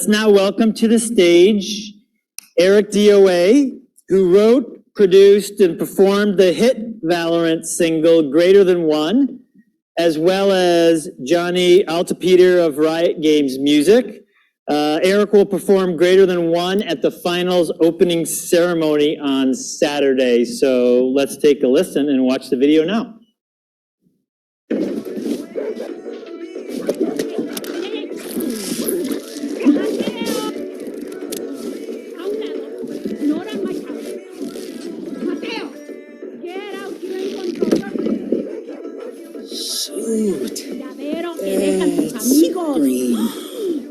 let's now welcome to the stage ericdoa, who wrote, produced, and performed the hit Valorant single Greater Than One, as well as Jonny Altepeter of Riot Games Music. Eric will perform Greater Than One at the finals opening ceremony on Saturday. So let's take a listen and watch the video now.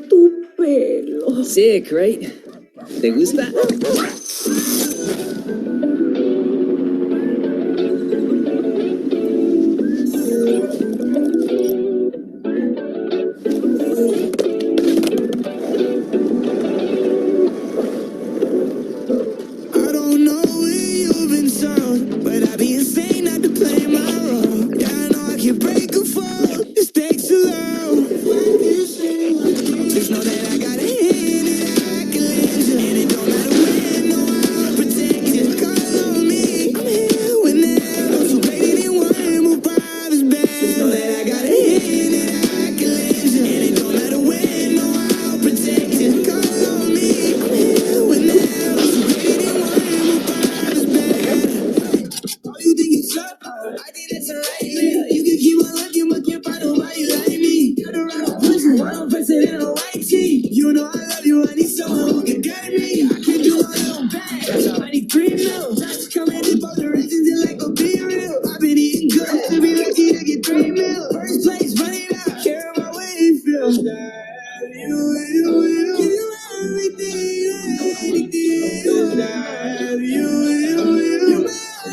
Tu pelo. Sick, right? ¿Te gusta? You know I love you, I need someone who can guide me. I can't do my own bag. I need 3 meals. Just coming in both directions and like a be real. I've been eating good to be lucky to get 3 meals. First place, running out. Care about what it feels. Give you everything, you're my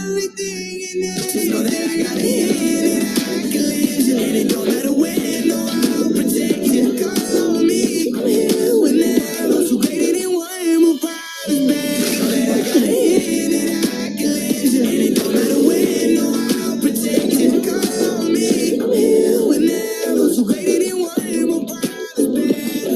everything, and just know that I got a hand and I can lend you. And it don't matter when, no, I'll protect you. Call on me, I'm here whenever. So greater than one, we'll find us better. Know that I got a hand and I can lend you. And it don't matter when, no, I'll protect you. Call on me, I'm here whenever. So greater than one, we'll find us better.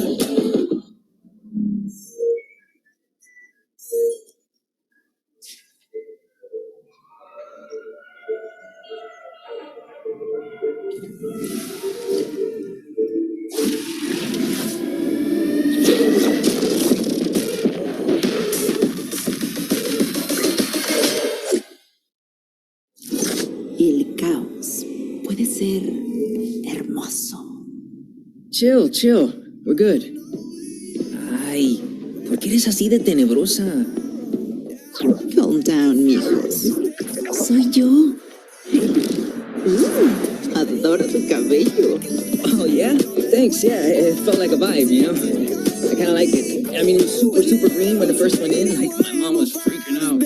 El caos puede ser hermoso. Chill, chill. We're good. Ay, ¿por qué eres así de tenebrosa? Calm down, mijos. Soy yo. Adoro tu cabello. Oh, yeah? Thanks, yeah. It felt like a vibe, you know? I kind of like it. I mean, it was super, super green when it first went in. Like, my mom was freaking out.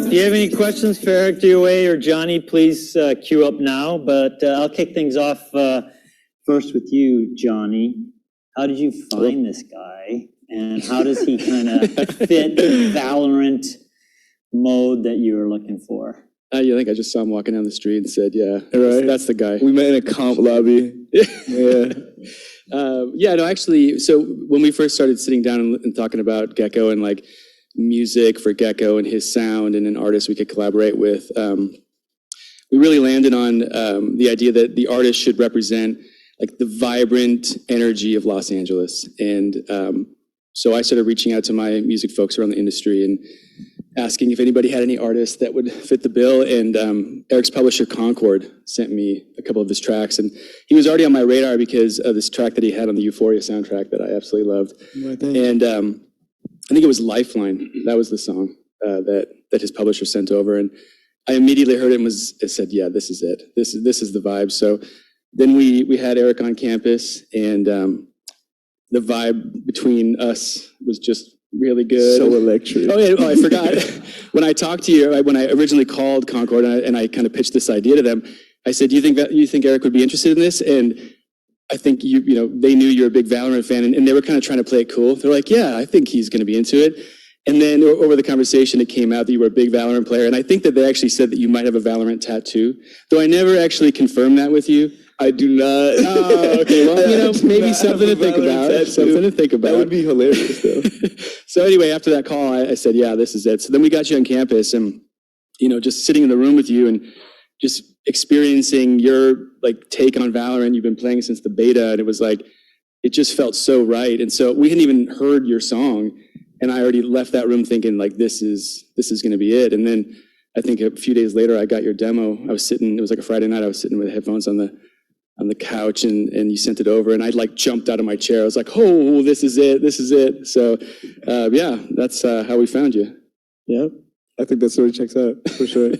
Do you have any questions for ericdoa or Jonny? Please queue up now, but I'll kick things off first with you, Jonny. How did you find this guy, and how does he kind of fit the Valorant mode that you were looking for? I think I just saw him walking down the street and said, yeah, right. That's the guy. We met in a comp lobby. Yeah. No, actually, so when we first started sitting down and talking about Gekko and like music for Gekko and his sound and an artist we could collaborate with, we really landed on the idea that the artist should represent like the vibrant energy of Los Angeles. And so I started reaching out to my music folks around the industry and asking if anybody had any artists that would fit the bill. And Eric's publisher Concord sent me a couple of his tracks, and he was already on my radar because of this track that he had on the Euphoria soundtrack that I absolutely loved. And I think it was Lifeline. That was the song that his publisher sent over, and I immediately heard it and said, yeah, this is it. This is the vibe. So then we had Eric on campus, and the vibe between us was just really good. So electric. Oh, I forgot. When I talked to you, when I originally called Concord and I kind of pitched this idea to them, I said, you think Eric would be interested in this? And I think they knew you're a big Valorant fan, and they were kind of trying to play it cool. They're like, yeah, I think he's going to be into it. And then over the conversation, it came out that you were a big Valorant player. And I think that they actually said that you might have a Valorant tattoo, though I never actually confirmed that with you. I do not. Oh, okay. Well, maybe something to think about. Something to think about. That would be hilarious, though. So anyway, after that call, I said, yeah, this is it. So then we got you on campus and, just sitting in the room with you and just experiencing your take on Valorant. You've been playing since the beta, and it was it just felt so right. And so we hadn't even heard your song, and I already left that room thinking this is going to be it. And then I think a few days later, I got your demo. I was sitting, it was like a Friday night, I was sitting with headphones on the couch, and you sent it over, and I jumped out of my chair. I was like, oh, this is it. So yeah, that's how we found you. Yeah, I think that story checks out for sure.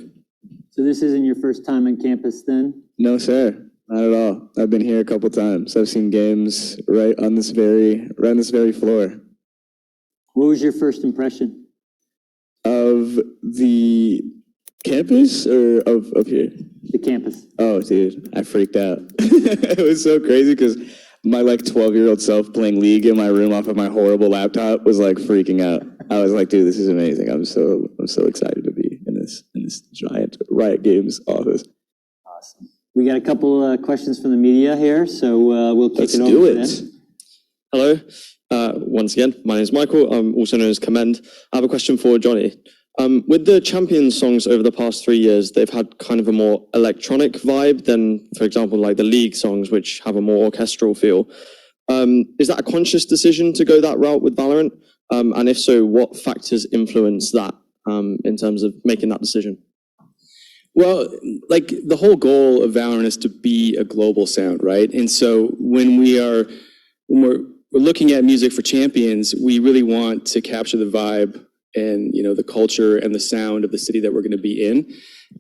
So this isn't your first time on campus then? No, sir, not at all. I've been here a couple times. I've seen games right on this very floor. What was your first impression? Of the campus or of here? The campus. Oh, dude, I freaked out. It was so crazy because my 12-year-old self playing League in my room off of my horrible laptop was freaking out. I was like, dude, this is amazing. I'm so excited to be in this giant Riot Games office. Awesome. We got a couple questions from the media here, so we'll kick Let's it over do to it. them. Hello. Once again, my name is Michael. I'm also known as Commend. I have a question for Jonny. With the Champions songs over the past 3 years, they've had kind of a more electronic vibe than, for example, the League songs, which have a more orchestral feel. Is that a conscious decision to go that route with Valorant? And if so, what factors influence that in terms of making that decision? Well, the whole goal of Valorant is to be a global sound, right? And so when we're looking at music for Champions, we really want to capture the vibe and the culture and the sound of the city that we're going to be in.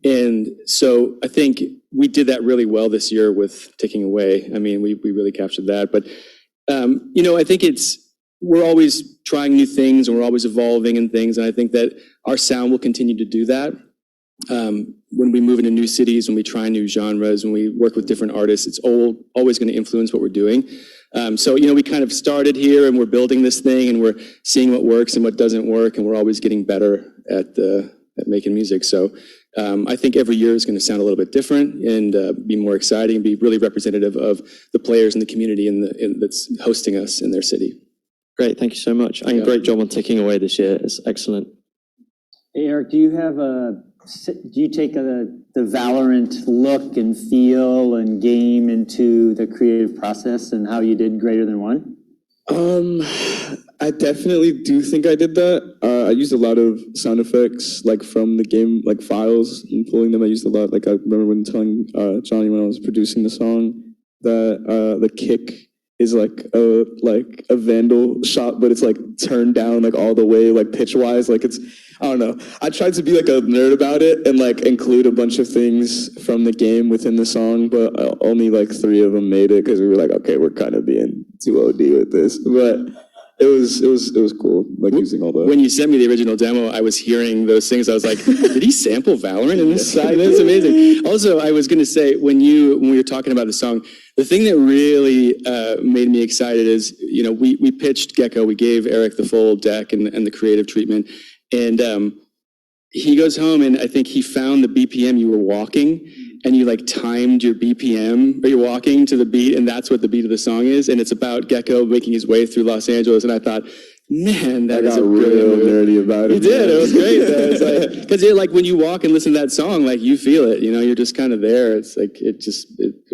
And so I think we did that really well this year with Taking Away. I mean, we really captured that. But I think we're always trying new things and we're always evolving in things. And I think that our sound will continue to do that. When we move into new cities, when we try new genres, when we work with different artists, it's always going to influence what we're doing. So, we kind of started here and we're building this thing and we're seeing what works and what doesn't work. And we're always getting better at making music. So I think every year is going to sound a little bit different and be more exciting and be really representative of the players and the community that's hosting us in their city. Great, thank you so much. And great job on Taking Away this year. It's excellent. Hey, Eric, do you take the Valorant look and feel and game into the creative process and how you did Greater Than One? I definitely do think I did that. I used a lot of sound effects from the game, files and pulling them. I used a lot. I remember when telling Jonny when I was producing the song that the kick is a Vandal shot, but it's turned down all the way pitch wise. It's, I don't know. I tried to be a nerd about it and include a bunch of things from the game within the song, but only 3 of them made it because we were okay, we're kind of being too OD with this. But it was cool, using all the. When you sent me the original demo, I was hearing those things. I was like, did he sample Valorant in this side? That's amazing. Also, I was going to say, when we were talking about the song, the thing that really made me excited is, we pitched Gekko, we gave Eric the full deck and the creative treatment, and he goes home and I think he found the BPM you were walking, and you timed your BPM, or you're walking to the beat, and that's what the beat of the song is, and it's about Gekko making his way through Los Angeles, and I thought, man, that is a real nerdy about it. You did, it was great. It's because when you walk and listen to that song, you feel it, you're just kind of there. It's it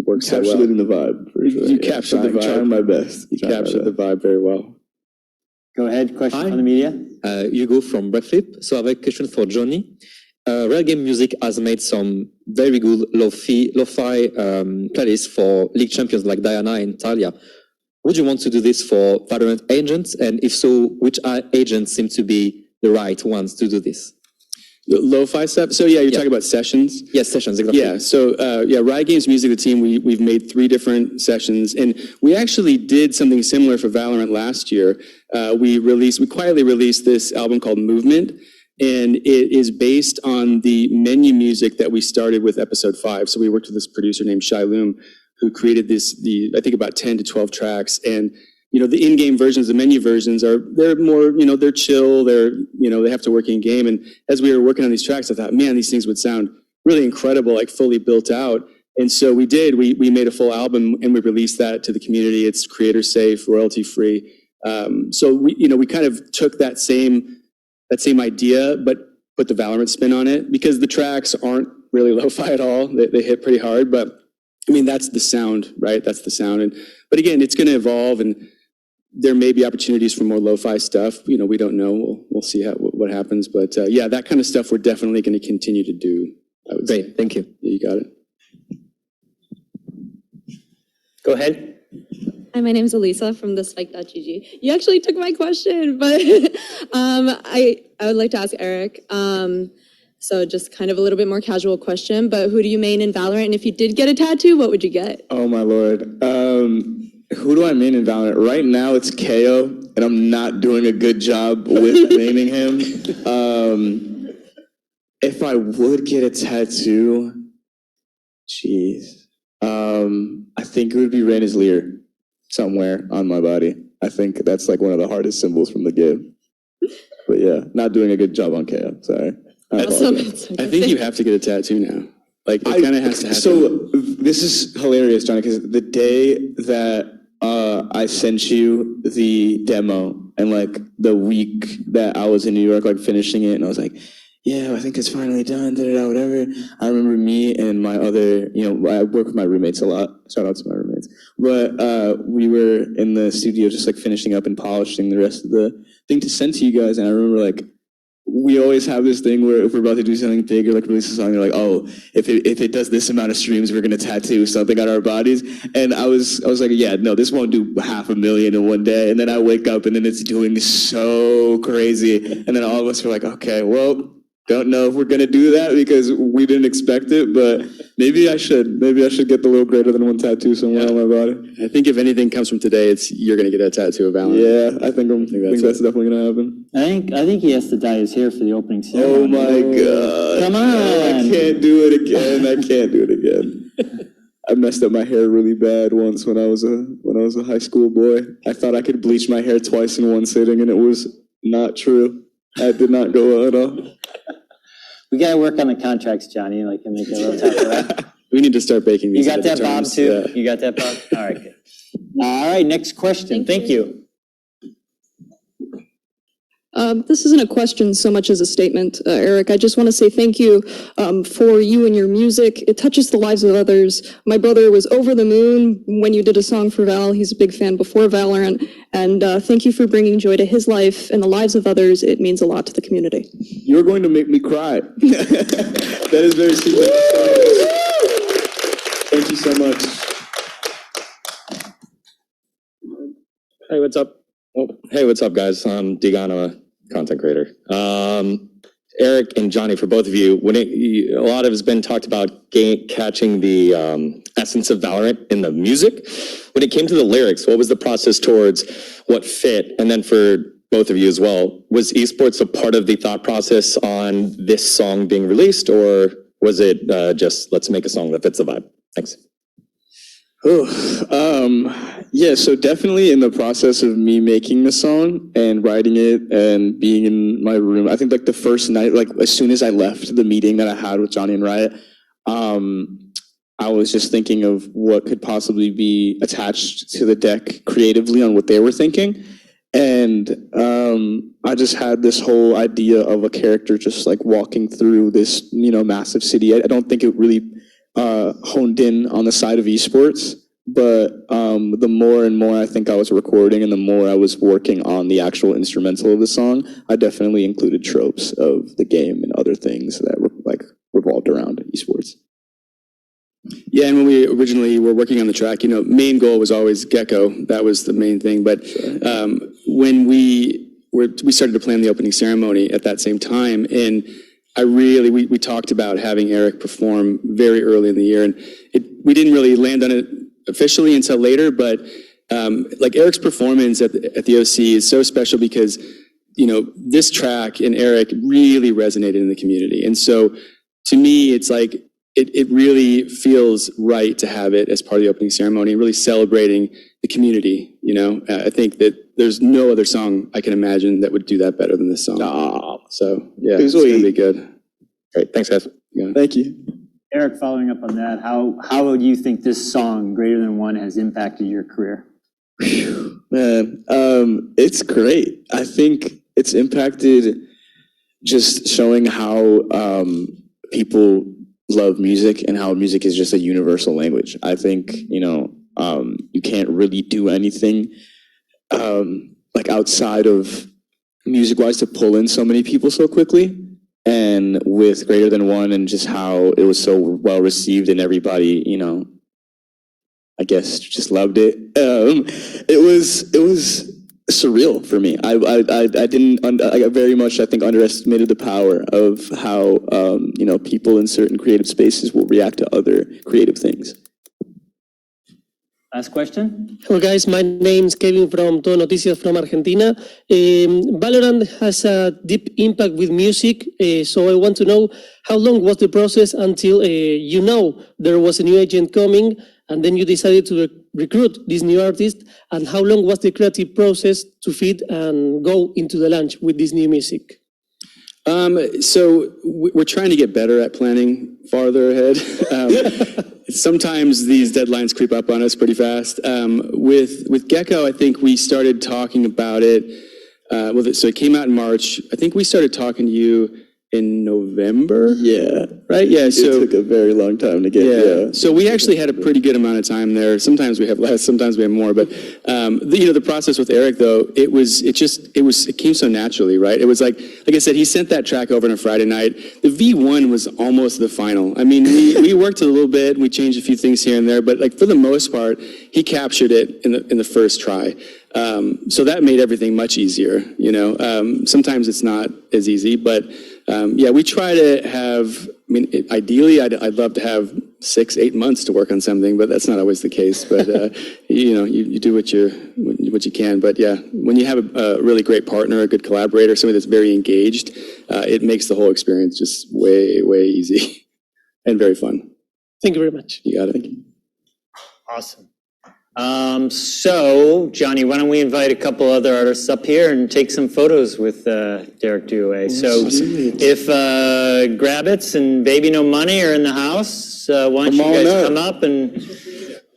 works so well. Capturing the vibe, for sure. You captured the vibe. Trying my best. You captured the vibe very well. Go ahead, question from the media. Hugo from Breadflip. So I have a question for Jonny. Real Game Music has made some very good lo-fi playlists for League champions like Diana and Talia. Would you want to do this for Valorant agents? And if so, which agents seem to be the right ones to do this? The lo-fi stuff? So yeah, you're talking about sessions? Yes, sessions, exactly. Yeah, so Riot Games Music, the team, we've made 3 different sessions, and we actually did something similar for Valorant last year. We quietly released this album called Movement, and it is based on the menu music that we started with episode 5. So we worked with this producer named Shai Loom, who created I think about 10 to 12 tracks, and the in-game versions, the menu versions they're more, they're chill, they have to work in game. And as we were working on these tracks, I thought, man, these things would sound really incredible, like fully built out. And so we made a full album and we released that to the community. It's creator safe, royalty free. So we kind of took that same idea, but put the Valorant spin on it, because the tracks aren't really lo-fi at all. They hit pretty hard, but I mean, that's the sound, right? That's the sound. But again, it's going to evolve, and there may be opportunities for more lo-fi stuff. We don't know. We'll see what happens. But yeah, that kind of stuff we're definitely going to continue to do. Great, thank you. Yeah, you got it. Go ahead. Hi, my name is Elisa from thespike.gg. You actually took my question, but I would like to ask Eric. So just kind of a little bit more casual question, but who do you main in Valorant? And if you did get a tattoo, what would you get? Oh my lord. Who do I main in Valorant? Right now it's KO, and I'm not doing a good job with maining him. If I would get a tattoo, jeez. I think it would be Raina's Lear somewhere on my body. I think that's like one of the hardest symbols from the game. But yeah, not doing a good job on KO. Sorry. I think you have to get a tattoo now. Like, it kind of has to happen. So this is hilarious, Johnny, because the day that I sent you the demo, and like the week that I was in New York, like finishing it, and I was like, yeah, I think it's finally done, whatever. I remember me and my other, I work with my roommates a lot. Shout out to my roommates. But we were in the studio just like finishing up and polishing the rest of the thing to send to you guys. And I remember like, we always have this thing where if we're about to do something big or like release a song, they're like, oh, if it does this amount of streams, we're gonna tattoo something on our bodies. And I was like, yeah, no, this won't do 500,000 in one day. And then I wake up and then it's doing so crazy. And then all of us were like, okay, well, don't know if we're gonna do that because we didn't expect it, but maybe I should get the little greater than one tattoo somewhere on my body. I think if anything comes from today, you're gonna get a tattoo of Valorant. Yeah, I think that's definitely gonna happen. I think he has to dye his hair for the opening ceremony. Oh my god! Come on! I can't do it again. I messed up my hair really bad once when I was a high school boy. I thought I could bleach my hair twice in one sitting, and it was not true. That did not go well at all. We gotta work on the contracts, Johnny, and make it a little tougher, right? We need to start baking these. You got that, Bob, too? Yeah. You got that, Bob? All right, good. All right, next question. Thank you. This isn't a question so much as a statement, Eric. I just want to say thank you for you and your music. It touches the lives of others. My brother was over the moon when you did a song for Val. He's a big fan before Valorant. And thank you for bringing joy to his life and the lives of others. It means a lot to the community. You're going to make me cry. That is very sweet. Thank you so much. Hey, what's up? Oh, hey, what's up, guys? I'm Digano, content creator. Eric and Johnny, for both of you, a lot of it has been talked about catching the essence of Valorant in the music. When it came to the lyrics, what was the process towards what fit? And then for both of you as well, was esports a part of the thought process on this song being released, or was it just let's make a song that fits the vibe? Thanks. Yeah, so definitely in the process of me making the song and writing it and being in my room, I think like the first night, like as soon as I left the meeting that I had with Johnny and Riot, I was just thinking of what could possibly be attached to the deck creatively on what they were thinking. And I just had this whole idea of a character just like walking through this, massive city. I don't think it really honed in on the side of esports, but the more and more I think I was recording and the more I was working on the actual instrumental of the song, I definitely included tropes of the game and other things that were like revolved around esports. Yeah, and when we originally were working on the track, main goal was always Gekko. That was the main thing. But when we started to plan the opening ceremony at that same time, and we talked about having Eric perform very early in the year, and we didn't really land on it officially until later, but like Eric's performance at the OC is so special because, this track and Eric really resonated in the community. And so to me, it's like, it really feels right to have it as part of the opening ceremony, really celebrating the community, You know, I think that there's no other song I can imagine that would do that better than this song. So yeah, it's gonna be good. Great, thanks guys. Yeah. Thank you. Eric, following up on that, how do you think this song, Greater Than One, has impacted your career? Man, it's great. I think it's impacted just showing how people love music and how music is just a universal language. I think, you know, you can't really do anything like outside of music-wise to pull in so many people so quickly. And with Greater Than One and just how it was so well received and everybody, you know, I guess just loved it. It was surreal for me. I very much, I think, underestimated the power of how, you know, people in certain creative spaces will react to other creative things. Last question? Hello guys, my name's Kevin from Todo Noticias from Argentina. Valorant has a deep impact with music, so I want to know how long was the process until you know there was a new agent coming and then you decided to recruit this new artist, and how long was the creative process to fit and go into the launch with this new music? So we're trying to get better at planning farther ahead. Sometimes these deadlines creep up on us pretty fast. With Gekko, I think we started talking about it. So it came out in March. I think we started talking to you in November. Yeah. Right? Yeah. So it took a very long time to get. Yeah. So we actually had a pretty good amount of time there. Sometimes we have less, sometimes we have more. But the process with Eric though, it came so naturally, right? It was like I said, he sent that track over on a Friday night. The V1 was almost the final. I mean, we worked a little bit, we changed a few things here and there, but like for the most part, he captured it in the first try. So that made everything much easier. You know, sometimes it's not as easy, but we try to have. I mean, ideally, I'd love to have 6-8 months to work on something, but that's not always the case. But you do what you can. But yeah, when you have a really great partner, a good collaborator, somebody that's very engaged, it makes the whole experience just way easy and very fun. Thank you very much. You got it. Awesome. So, Johnny, why don't we invite a couple other artists up here and take some photos with Ericdoa. So, if Grabbits and Baby No Money are in the house, why don't you guys come up and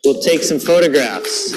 we'll take some photographs.